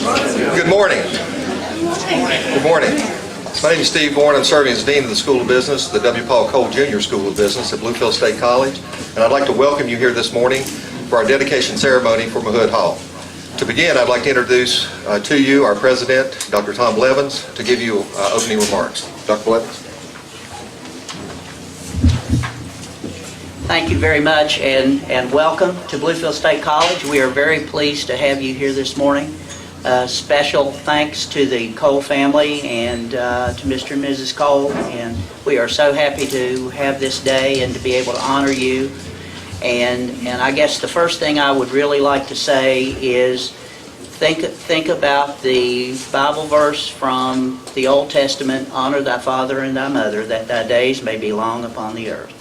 Good morning. Good morning. My name is Steve Bourne. I'm serving as Dean of the School of Business, the W. Paul Cole Jr. School of Business at Bluefield State College, and I'd like to welcome you here this morning for our dedication ceremony for Mahood Hall. To begin, I'd like to introduce to you our President, Dr. Tom Blevins, to give you opening remarks. Dr. Blevins. Thank you very much, and welcome to Bluefield State College. We are very pleased to have you here this morning. Special thanks to the Cole family and to Mr. and Mrs. Cole, and we are so happy to have this day and to be able to honor you. And I guess the first thing I would really like to say is think about the Bible verse from the Old Testament, honor thy father and thy mother, that thy days may be long upon the earth.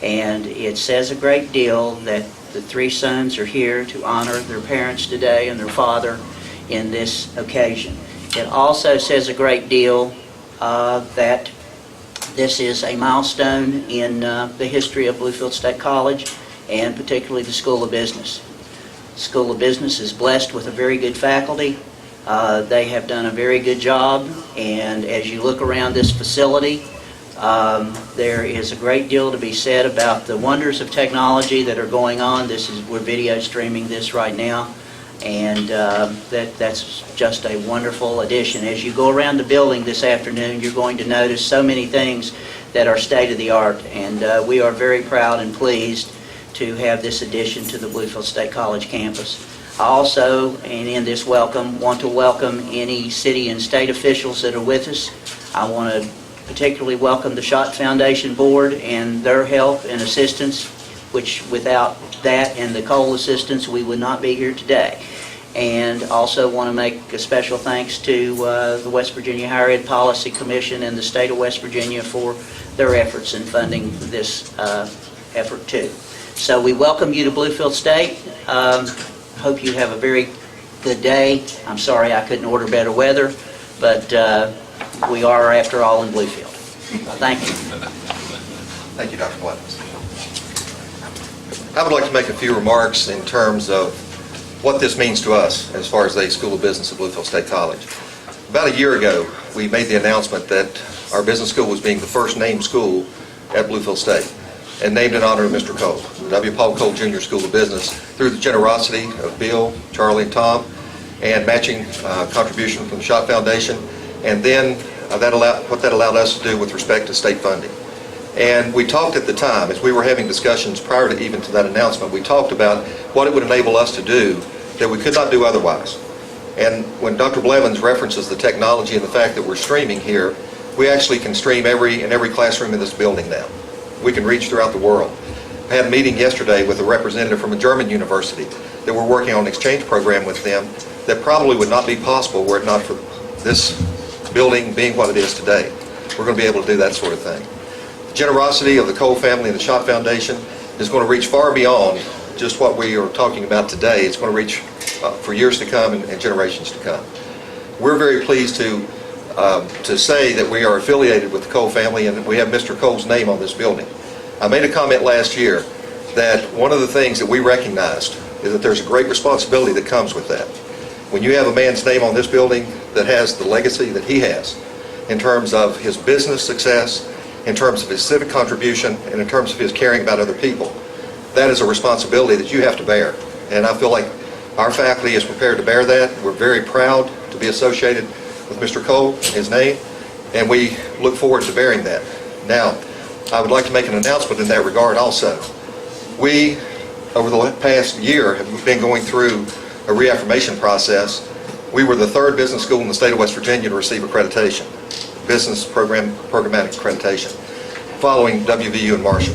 And it says a great deal that the three sons are here to honor their parents today and their father in this occasion. It also says a great deal that this is a milestone in the history of Bluefield State College and particularly the School of Business. The School of Business is blessed with a very good faculty. They have done a very good job, and as you look around this facility, there is a great deal to be said about the wonders of technology that are going on. We're video streaming this right now, and that's just a wonderful addition. As you go around the building this afternoon, you're going to notice so many things that are state-of-the-art, and we are very proud and pleased to have this addition to the Bluefield State College campus. I also, and in this welcome, want to welcome any city and state officials that are with us. I want to particularly welcome the Schott Foundation Board and their help and assistance, which without that and the Cole assistance, we would not be here today. And also want to make a special thanks to the West Virginia Higher Ed Policy Commission and the state of West Virginia for their efforts in funding this effort too. So we welcome you to Bluefield State. Hope you have a very good day. I'm sorry I couldn't order better weather, but we are, after all, in Bluefield. Thank you. Thank you, Dr. Blevins. I would like to make a few remarks in terms of what this means to us as far as the School of Business at Bluefield State College. About a year ago, we made the announcement that our business school was being the first named school at Bluefield State, and named in honor of Mr. Cole, the W. Paul Cole Jr. School of Business, through the generosity of Bill, Charlie, and Tom, and matching contribution from the Schott Foundation, and then what that allowed us to do with respect to state funding. And we talked at the time, as we were having discussions prior to even to that announcement, we talked about what it would enable us to do that we could not do otherwise. And when Dr. Blevins references the technology and the fact that we're streaming here, we actually can stream in every classroom in this building now. We can reach throughout the world. I had a meeting yesterday with a representative from a German university that we're working on an exchange program with them that probably would not be possible were it not for this building being what it is today. We're going to be able to do that sort of thing. The generosity of the Cole family and the Schott Foundation is going to reach far beyond just what we are talking about today. It's going to reach for years to come and generations to come. We're very pleased to say that we are affiliated with the Cole family and we have Mr. Cole's name on this building. I made a comment last year that one of the things that we recognized is that there's a great responsibility that comes with that. When you have a man's name on this building that has the legacy that he has in terms of his business success, in terms of his civic contribution, and in terms of his caring about other people, that is a responsibility that you have to bear. And I feel like our faculty is prepared to bear that. We're very proud to be associated with Mr. Cole and his name, and we look forward to bearing that. Now, I would like to make an announcement in that regard also. We, over the past year, have been going through a reaffirmation process. We were the third business school in the state of West Virginia to receive accreditation, business programmatic accreditation, following WVU and Marshall.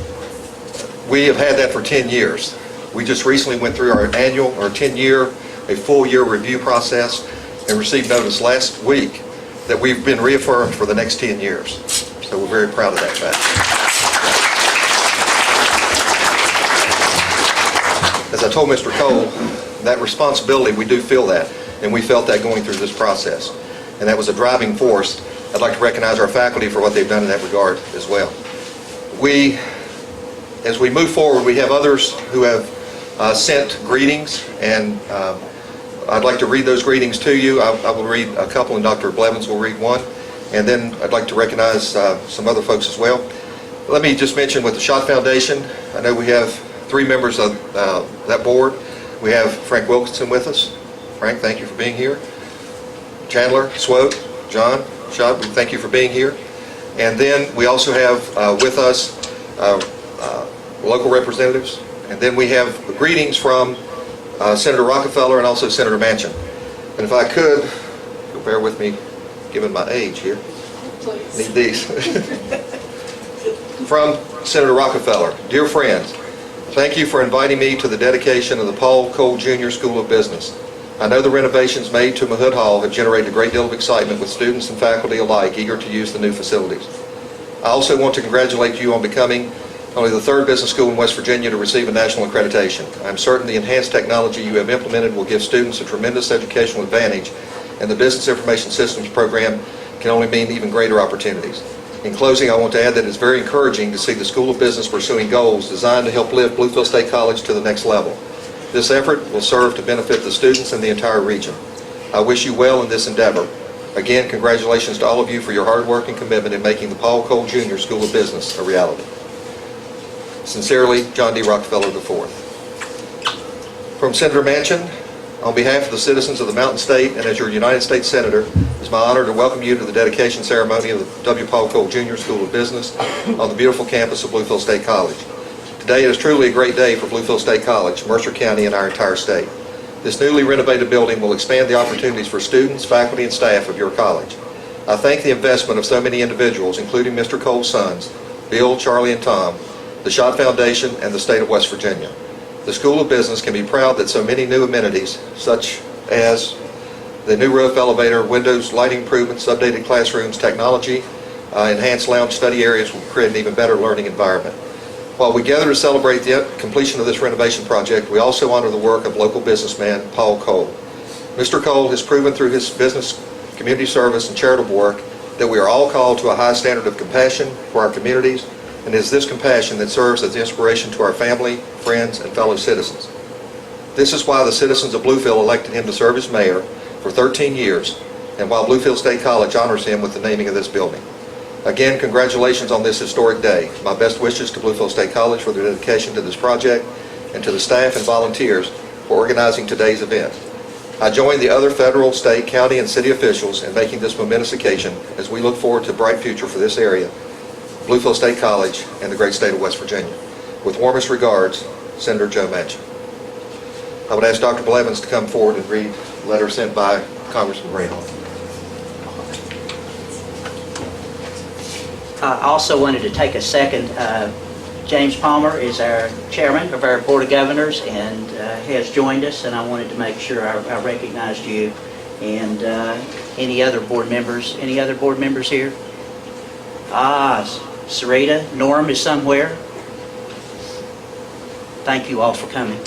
We have had that for 10 years. We just recently went through our annual, or 10-year, a full-year review process and received notice last week that we've been reaffirmed for the next 10 years. So we're very proud of that fact. As I told Mr. Cole, that responsibility, we do feel that, and we felt that going through this process. And that was a driving force. I'd like to recognize our faculty for what they've done in that regard as well. As we move forward, we have others who have sent greetings and I'd like to read those greetings to you. I will read a couple, and Dr. Blevins will read one. And then I'd like to recognize some other folks as well. Let me just mention with the Schott Foundation, I know we have 3 members of that board. We have Frank Wilkinson with us. Frank, thank you for being here. Chandler Swope, John Schott, we thank you for being here. And then we also have with us local representatives. And then we have greetings from Senator Rockefeller and also Senator Manchin. And if I could, you'll bear with me, given my age here. Please. Need these. From Senator Rockefeller. Dear friends, thank you for inviting me to the dedication of the Paul Cole Jr. School of Business. I know the renovations made to Mahood Hall have generated a great deal of excitement with students and faculty alike eager to use the new facilities. I also want to congratulate you on becoming only the 3rd business school in West Virginia to receive a national accreditation. I'm certain the enhanced technology you have implemented will give students a tremendous educational advantage, and the Business Information Systems program can only mean even greater opportunities. In closing, I want to add that it's very encouraging to see the School of Business pursuing goals designed to help lift Bluefield State College to the next level. This effort will serve to benefit the students and the entire region. I wish you well in this endeavor. Again, congratulations to all of you for your hard work and commitment in making the Paul Cole Jr. School of Business a reality. Sincerely, John D. Rockefeller IV. From Senator Manchin, on behalf of the citizens of the Mountain State and as your United States Senator, it's my honor to welcome you to the dedication ceremony of the W. Paul Cole Jr. School of Business on the beautiful campus of Bluefield State College. Today is truly a great day for Bluefield State College, Mercer County, and our entire state. This newly renovated building will expand the opportunities for students, faculty, and staff of your college. I thank the investment of so many individuals, including Mr. Cole's sons, Bill, Charlie, and Tom, the Schott Foundation, and the state of West Virginia. The School of Business can be proud that so many new amenities, such as the new roof, elevator, windows, lighting improvements, updated classrooms, technology, enhanced lounge study areas will create an even better learning environment. While we gather to celebrate the completion of this renovation project, we also honor the work of local businessman Paul Cole. Mr. Cole has proven through his business, community service, and charitable work that we are all called to a high standard of compassion for our communities, and it is this compassion that serves as the inspiration to our family, friends, and fellow citizens. This is why the citizens of Bluefield elected him to serve as mayor for 13 years, and while Bluefield State College honors him with the naming of this building. Again, congratulations on this historic day. My best wishes to Bluefield State College for their dedication to this project, and to the staff and volunteers for organizing today's event. I join the other federal, state, county, and city officials in making this momentous occasion as we look forward to a bright future for this area, Bluefield State College, and the great state of West Virginia. With warmest regards, Senator Joe Manchin. I would ask Dr. Blevins to come forward and read a letter sent by Congressman Rayhall. I also wanted to take a second. James Palmer is our chairman of our Board of Governors and has joined us, and I wanted to make sure I recognized you and any other board members. Any other board members here? Sarita, Norm is somewhere. Thank you all for coming.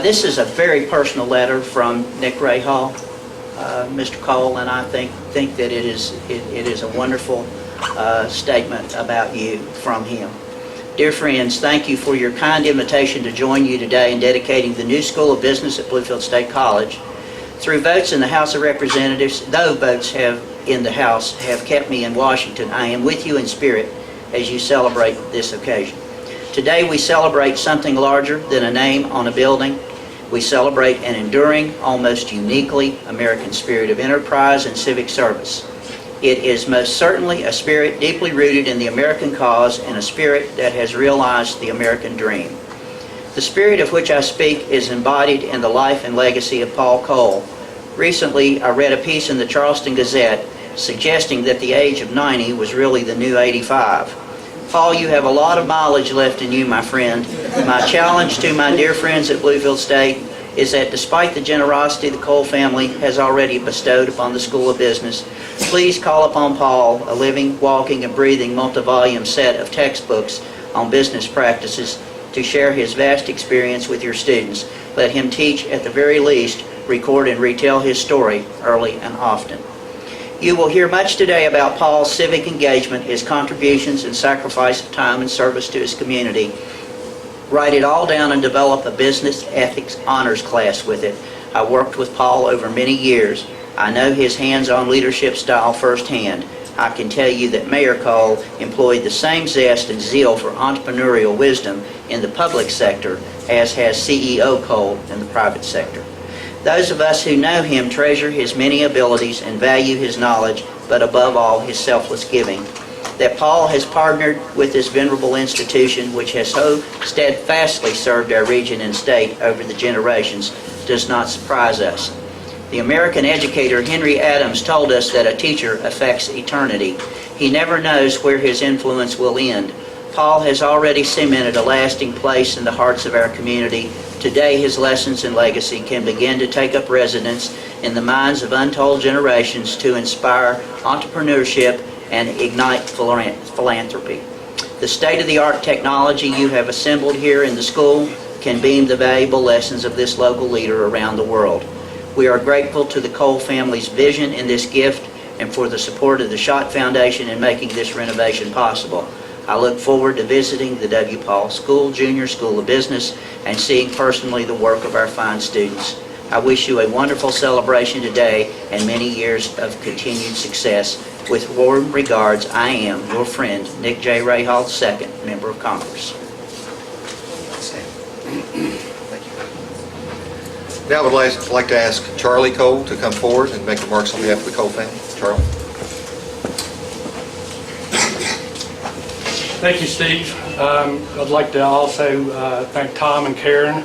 This is a very personal letter from Nick Rahal, Mr. Cole, and I think that it is a wonderful statement about you from him. Dear friends, thank you for your kind invitation to join you today in dedicating the new School of Business at Bluefield State College. Through votes in the House of Representatives, though votes in the House have kept me in Washington, I am with you in spirit as you celebrate this occasion. Today we celebrate something larger than a name on a building. We celebrate an enduring, almost uniquely American spirit of enterprise and civic service. It is most certainly a spirit deeply rooted in the American cause and a spirit that has realized the American dream. The spirit of which I speak is embodied in the life and legacy of Paul Cole. Recently, I read a piece in the Charleston Gazette suggesting that the age of 90 was really the new 85. Paul, you have a lot of mileage left in you, my friend. My challenge to my dear friends at Bluefield State is that despite the generosity the Cole family has already bestowed upon the School of Business, please call upon Paul, a living, walking, and breathing multi-volume set of textbooks on business practices, to share his vast experience with your students. Let him teach, at the very least, record and retell his story early and often. You will hear much today about Paul's civic engagement, his contributions and sacrifice of time and service to his community. Write it all down and develop a business ethics honors class with it. I worked with Paul over many years. I know his hands-on leadership style firsthand. I can tell you that Mayor Cole employed the same zest and zeal for entrepreneurial wisdom in the public sector as has CEO Cole in the private sector. Those of us who know him treasure his many abilities and value his knowledge, but above all, his selfless giving. That Paul has partnered with this venerable institution, which has so steadfastly served our region and state over the generations, does not surprise us. The American educator Henry Adams told us that a teacher affects eternity. He never knows where his influence will end. Paul has already cemented a lasting place in the hearts of our community. Today, his lessons and legacy can begin to take up residence in the minds of untold generations to inspire entrepreneurship and ignite philanthropy. The state-of-the-art technology you have assembled here in the school can beam the valuable lessons of this local leader around the world. We are grateful to the Cole family's vision in this gift and for the support of the Schott Foundation in making this renovation possible. I look forward to visiting the W. Paul School, Junior School of Business, and seeing personally the work of our fine students. I wish you a wonderful celebration today and many years of continued success. With warm regards, I am your friend, Nick J. Rahal II, Member of Congress. Thank you. Now I would like to ask Charlie Cole to come forward and make remarks on behalf of the Cole family. Charlie. Thank you, Steve. I'd like to also thank Tom and Karen.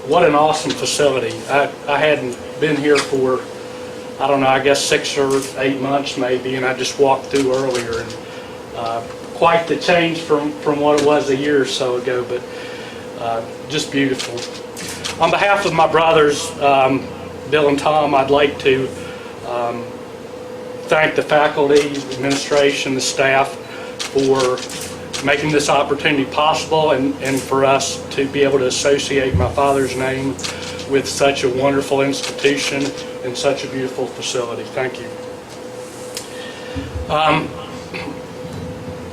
What an awesome facility. I hadn't been here for, I don't know, I guess 6 or 8 months maybe, and I just walked through earlier. And quite the change from what it was a year or so ago, but just beautiful. On behalf of my brothers, Bill and Tom, I'd like to thank the faculty, the administration, the staff for making this opportunity possible and for us to be able to associate my father's name with such a wonderful institution and such a beautiful facility. Thank you.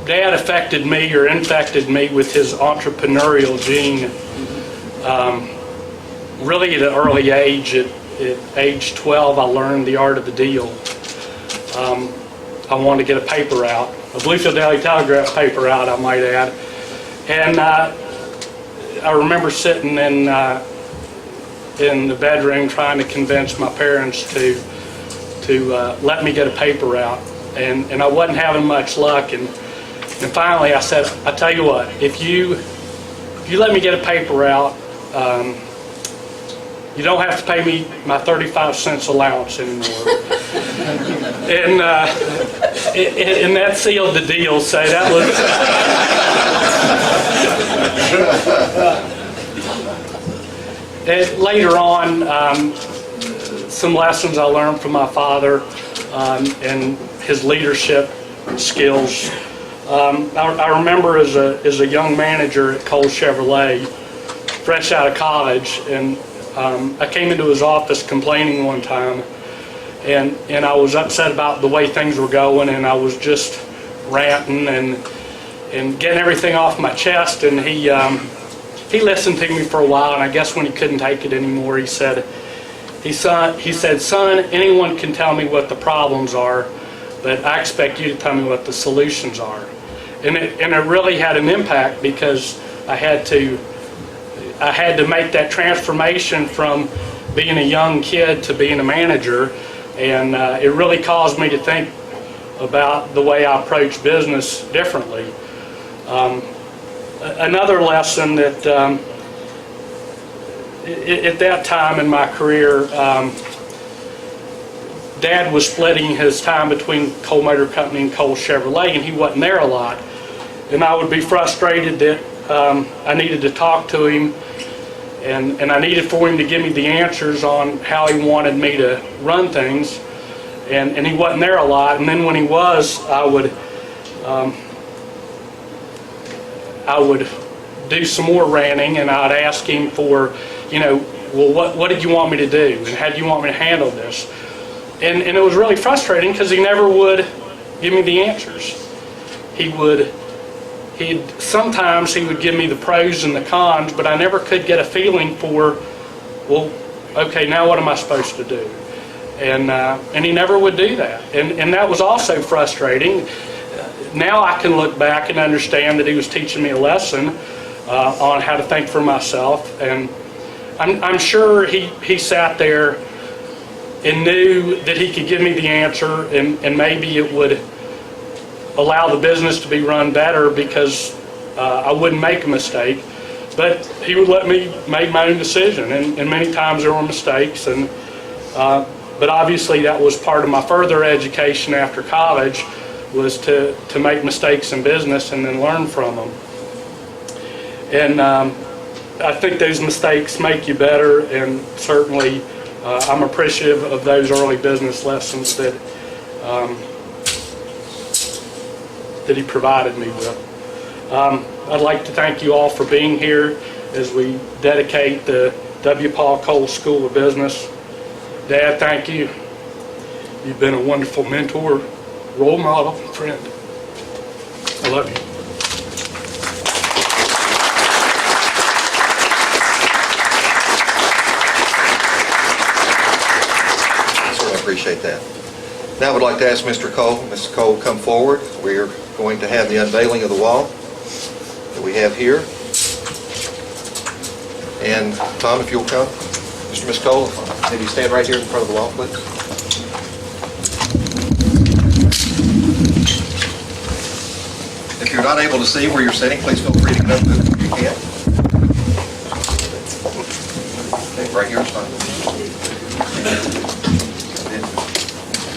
Dad affected me or infected me with his entrepreneurial gene really at an early age. At age 12, I learned the art of the deal. I wanted to get a paper out, a Bluefield Daily Telegraph paper out, I might add. And I remember sitting in the bedroom trying to convince my parents to let me get a paper out. And I wasn't having much luck. And finally I said, I tell you what, if you let me get a paper out, you don't have to pay me my 35 cents allowance anymore. And that sealed the deal. So that was. And later on, some lessons I learned from my father and his leadership skills. I remember as a young manager at Cole Chevrolet, fresh out of college, and I came into his office complaining one time, and I was upset about the way things were going, and I was just ranting and getting everything off my chest. And he listened to me for a while, and I guess when he couldn't take it anymore, he said, "Son, anyone can tell me what the problems are, but I expect you to tell me what the solutions are." And it really had an impact because I had to make that transformation from being a young kid to being a manager, and it really caused me to think about the way I approach business differently. Another lesson that at that time in my career, Dad was splitting his time between Cole Motor Company and Cole Chevrolet, and he wasn't there a lot. And I would be frustrated that I needed to talk to him, and I needed for him to give me the answers on how he wanted me to run things, and he wasn't there a lot. And then when he was, I would do some more ranting, and I'd ask him for, well, what did you want me to do, and how do you want me to handle this? And it was really frustrating because he never would give me the answers. Sometimes he would give me the pros and the cons, but I never could get a feeling for well, okay, now what am I supposed to do? And he never would do that. And that was also frustrating. Now I can look back and understand that he was teaching me a lesson on how to think for myself. And I'm sure he sat there and knew that he could give me the answer, and maybe it would allow the business to be run better because I wouldn't make a mistake. But he would let me make my own decision, and many times there were mistakes. But obviously that was part of my further education after college, was to make mistakes in business and then learn from them. And I think those mistakes make you better, and certainly I'm appreciative of those early business lessons that he provided me with. I'd like to thank you all for being here as we dedicate the W. Paul Cole School of Business. Dad, thank you. You've been a wonderful mentor, role model, friend. I love you. I certainly appreciate that. Now I would like to ask Mr. Cole. Mr. Cole, come forward. We're going to have the unveiling of the wall that we have here. And Tom, if you'll come. Mr. Ms. Cole, maybe you stand right here in front of the wall, please. If you're not able to see where you're sitting, please feel free to come to it if you can. Okay, right here is fine.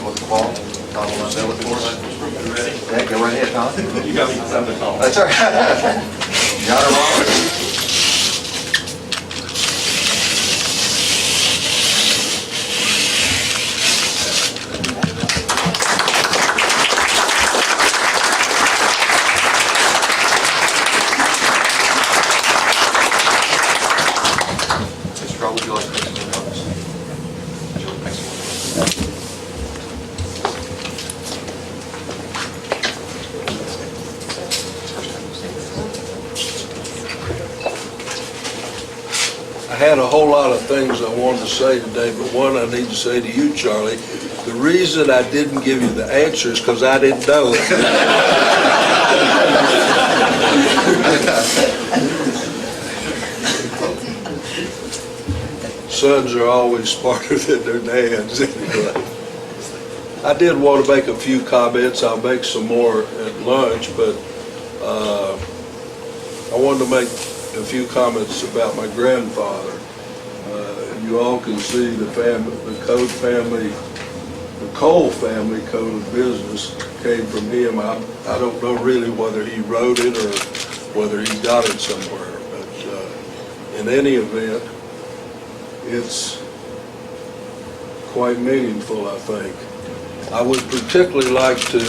Look at the wall. Tom will unveil it for us. Okay, go right ahead, Tom. You got me something on. That's all right. You got it wrong. Would you like to make some comments? I had a whole lot of things I wanted to say today, but one I need to say to you, Charlie. The reason I didn't give you the answers because I didn't know it. Sons are always smarter than their dads anyway. I did want to make a few comments. I'll make some more at lunch, but I wanted to make a few comments about my grandfather. You all can see the Cole family code of business came from him. I don't know really whether he wrote it or whether he got it somewhere, but in any event, it's quite meaningful, I think. I would particularly like to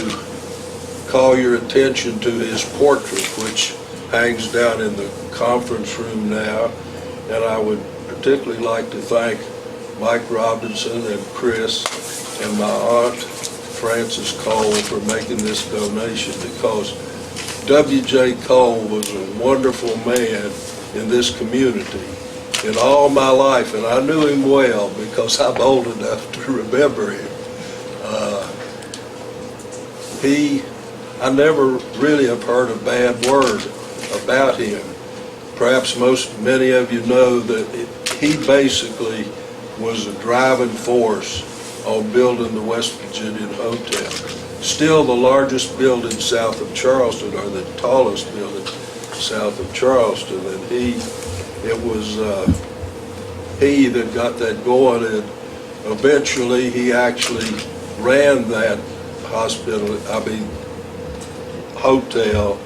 call your attention to his portrait, which hangs down in the conference room now, and I would particularly like to thank Mike Robinson and Chris and my aunt Frances Cole for making this donation, because W.J. Cole was a wonderful man in this community. In all my life, and I knew him well because I'm old enough to remember him. I never really have heard a bad word about him. Perhaps many of you know that he basically was a driving force on building the West Virginia Hotel. Still the largest building south of Charleston, or the tallest building south of Charleston, and it was he that got that going, and eventually he actually ran that hotel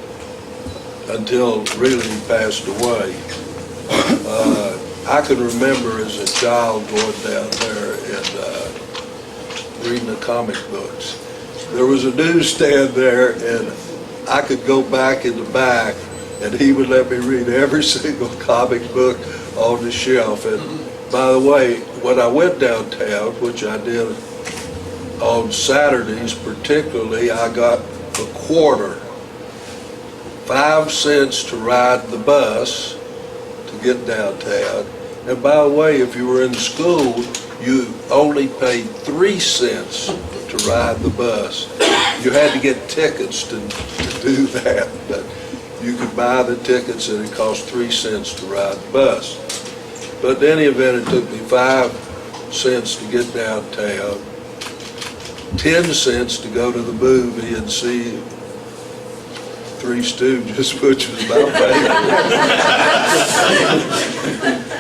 until really he passed away. I can remember as a child going down there and reading the comic books. There was a newsstand there, and I could go back in the back, and he would let me read every single comic book on the shelf. And by the way, when I went downtown, which I did on Saturdays particularly, I got a quarter, 5 cents to ride the bus to get downtown, And by the way, if you were in school, you only paid 3 cents to ride the bus. You had to get tickets to do that, but you could buy the tickets and it cost 3 cents to ride the bus. But in any event, it took me 5 cents to get downtown, 10 cents to go to the movie and see Three Stooges, which was my favorite.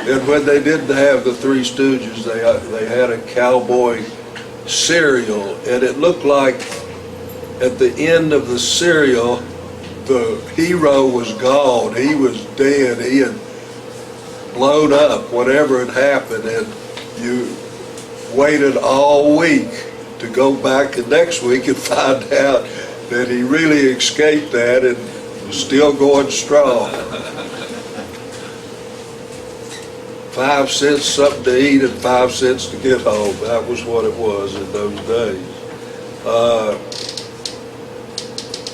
And when they didn't have the Three Stooges, they had a cowboy cereal, and it looked like at the end of the cereal, the hero was gone. He was dead. He had blown up, whatever had happened, and you waited all week to go back the next week and find out that he really escaped that and was still going strong. 5 cents something to eat and 5 cents to get home. That was what it was in those days.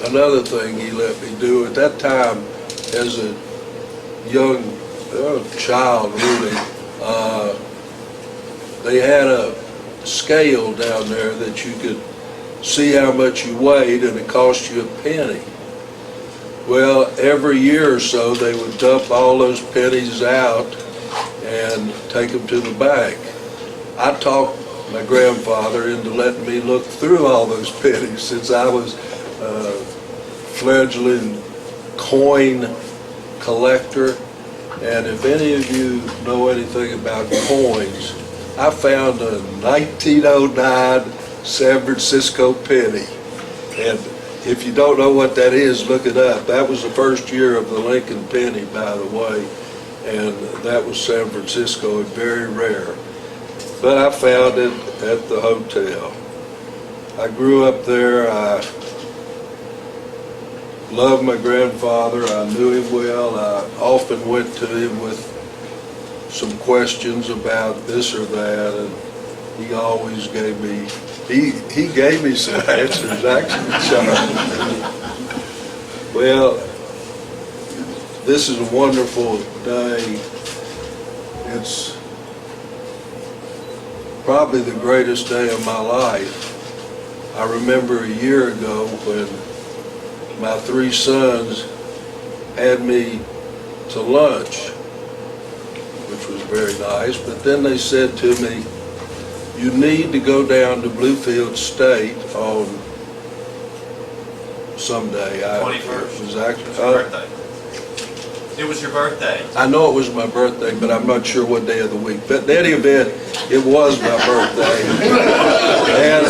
Another thing he let me do at that time, as a young child really, they had a scale down there that you could see how much you weighed, and it cost you a penny. Well, every year or so, they would dump all those pennies out and take them to the bank. I talked my grandfather into letting me look through all those pennies since I was a fledgling coin collector. And if any of you know anything about coins, I found a 1909 San Francisco penny. And if you don't know what that is, look it up. That was the first year of the Lincoln penny, by the way. And that was San Francisco, and very rare. But I found it at the hotel. I grew up there. I loved my grandfather. I knew him well. I often went to him with some questions about this or that, and he always gave me, he gave me some answers, actually. Well, this is a wonderful day. It's probably the greatest day of my life. I remember a year ago when my 3 sons had me to lunch, which was very nice, but then they said to me, you need to go down to Bluefield State on someday. 21st. It was actually, It was your birthday. It was your birthday. I know it was my birthday, but I'm not sure what day of the week. But in any event, it was my birthday. And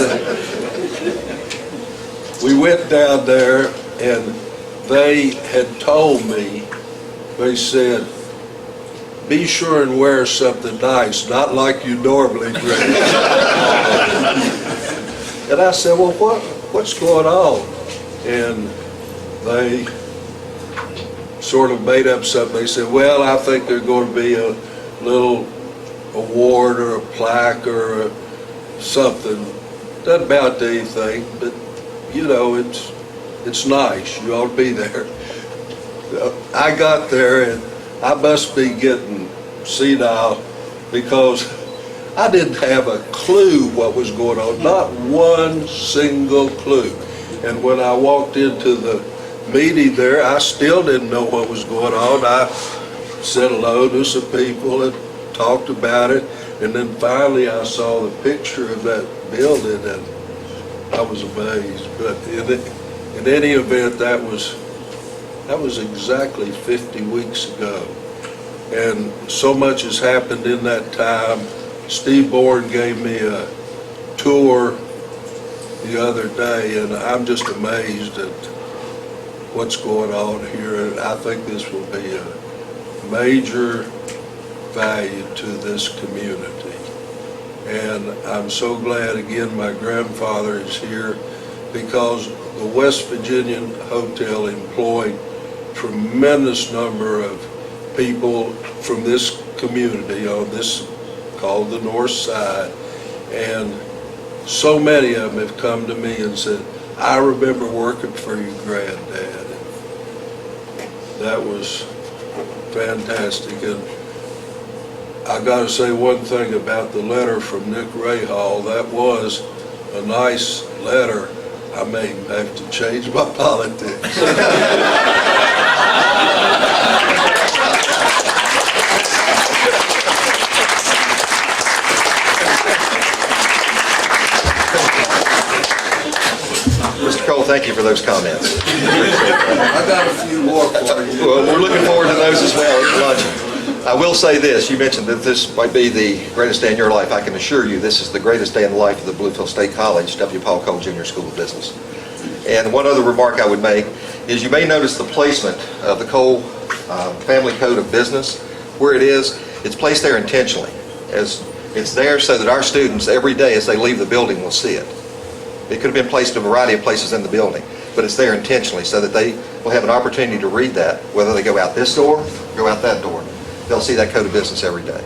we went down there, and they had told me, they said, be sure and wear something nice, not like you normally dress. And I said, well, what's going on? And they sort of made up something. They said, well, I think there's going to be a little award or a plaque or something. Doesn't amount to anything, but you know, it's nice. You ought to be there. I got there, and I must be getting senile because I didn't have a clue what was going on, not one single clue. And when I walked into the meeting there, I still didn't know what was going on. I said hello to some people and talked about it, and then finally I saw the picture of that building, and I was amazed. But in any event, that was exactly 50 weeks ago. And so much has happened in that time. Steve Bourne gave me a tour the other day, and I'm just amazed at what's going on here. And I think this will be a major value to this community. And I'm so glad, again, my grandfather is here, because the West Virginian Hotel employed tremendous number of people from this community on this called the North Side, and so many of them have come to me and said, I remember working for your granddad. That was fantastic. And I got to say one thing about the letter from Nick Rahal. That was a nice letter. I may have to change my politics. Mr. Cole, thank you for those comments. I got a few more for you. Well, we're looking forward to those as well at luncheon. I will say this, you mentioned that this might be the greatest day in your life. I can assure you this is the greatest day in the life of the Bluefield State College W. Paul Cole Jr. School of Business. And one other remark I would make is you may notice the placement of the Cole Family Code of Business. Where it is, it's placed there intentionally. As it's there so that our students every day as they leave the building will see it. It could have been placed in a variety of places in the building, but it's there intentionally so that they will have an opportunity to read that, whether they go out this door, go out that door. They'll see that code of business every day.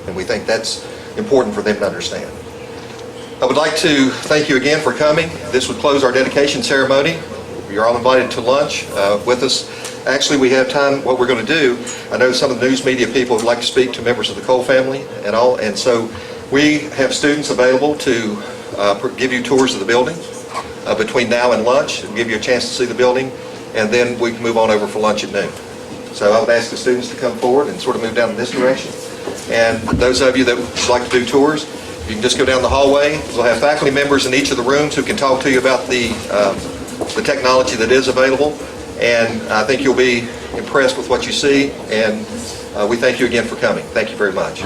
And we think that's important for them to understand. I would like to thank you again for coming. This would close our dedication ceremony. You're all invited to lunch with us. Actually, we have time. What we're going to do, I know some of the news media people would like to speak to members of the Cole family and all, and so we have students available to give you tours of the building between now and lunch, and give you a chance to see the building, and then we can move on over for lunch at noon. So I would ask the students to come forward and sort of move down in this direction. And those of you that would like to do tours, you can just go down the hallway. We'll have faculty members in each of the rooms who can talk to you about the technology that is available. And I think you'll be impressed with what you see. And we thank you again for coming. Thank you very much.